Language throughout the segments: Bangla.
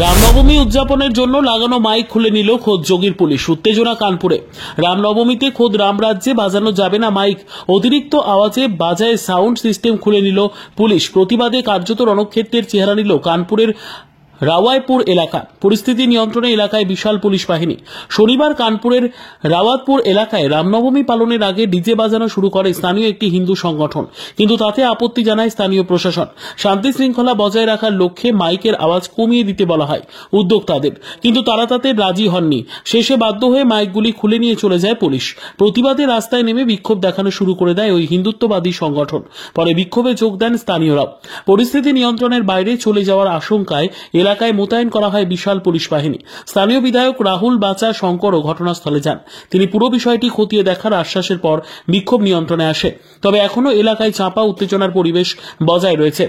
রামনবমী উদযাপনের জন্য লাগানো মাইক খুলে নিল খোদ যোগীর পুলিশ। উত্তেজনা কানপুরে। রামনবমীতে খোদ রামরাজ্যে বাজানো যাবে না মাইক, অতিরিক্ত আওয়াজে বাজায় সাউন্ড সিস্টেম খুলে নিল পুলিশ। প্রতিবাদে কার্যত রণক্ষেত্রের চেহারা নিল কানপুরের রাওয়ায়পুর এলাকা। পরিস্থিতি নিয়ন্ত্রণে এলাকায় বিশাল পুলিশ বাহিনী। শনিবার কানপুরের রাওয়াতপুর এলাকায় রামনবমী পালনের আগে ডিজে বাজানো শুরু করে স্থানীয় একটি হিন্দু সংগঠন, কিন্তু তাতে আপত্তি জানায় স্থানীয় প্রশাসন। শান্তি শৃঙ্খলা বজায় রাখার লক্ষ্যে মাইকের আওয়াজ কমিয়ে দিতে বলা হয় উদ্যোক্তাদের, কিন্তু তারা তাতে রাজি হননি। শেষে বাধ্য হয়ে মাইকগুলি খুলে নিয়ে চলে যায় পুলিশ। প্রতিবাদে রাস্তায় নেমে বিক্ষোভ দেখানো শুরু করে দেয় ওই হিন্দুত্ববাদী সংগঠন। পরে বিক্ষোভে যোগ দেন স্থানীয়রাও। পরিস্থিতি নিয়ন্ত্রণের বাইরে চলে যাওয়ার আশঙ্কায় এলাকায় মোতায়েন করা হয় বিশাল পুলিশ বাহিনী। স্থানীয় বিধায়ক রাহুল বাচা শঙ্করও ঘটনাস্থলে যান। তিনি পুরো বিষয়টি খতিয়ে দেখার আশ্বাসের পর বিক্ষোভ নিয়ন্ত্রণে আসে। তবে এখনও এলাকায় চাপা উত্তেজনার পরিবেশ বজায় রয়েছে।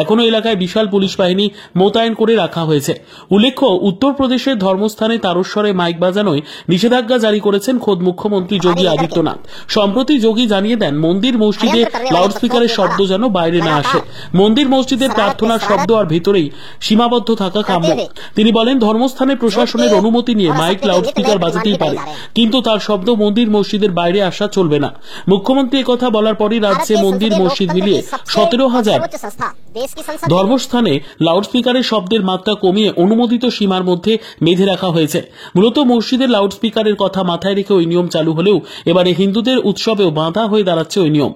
এখনও এলাকায় বিশাল পুলিশ বাহিনী মোতায়েন করে রাখা হয়েছে। উল্লেখ্য, উত্তরপ্রদেশের ধর্মস্থানে তারস্বরে মাইক বাজানোয় নিষেধাজ্ঞা জারি করেছেন খোদ মুখ্যমন্ত্রী যোগী আদিত্যনাথ। সম্প্রতি যোগী জানিয়ে দেন, মন্দির মসজিদে লাউডস্পিকারের শব্দ যেন বাইরে না আসে। মন্দির মসজিদের প্রার্থনার শব্দ আর ভেতরেই সীমাবদ্ধ থাকা কাম্য। তিনি বলেন, ধর্মস্থানে প্রশাসনের অনুমতি নিয়ে মাইক লাউডস্পিকার বাজাতেই পারে, কিন্তু তার শব্দ মন্দির মসজিদের বাইরে আসা চলবে না। মুখ্যমন্ত্রী একথা বলার পরই রাজ্যে মন্দির মসজিদ মিলিয়ে 17,000 ধর্মস্থানে লাউডস্পিকারের শব্দের মাত্রা কমিয়ে অনুমোদিত সীমার মধ্যে বেঁধে রাখা হয়েছে। মূলত মসজিদের লাউডস্পিকারের কথা মাথায় রেখে ওই নিয়ম চালু হলেও এবারে হিন্দুদের উৎসবেও বাধা হয়ে দাঁড়াচ্ছে ওই নিয়ম।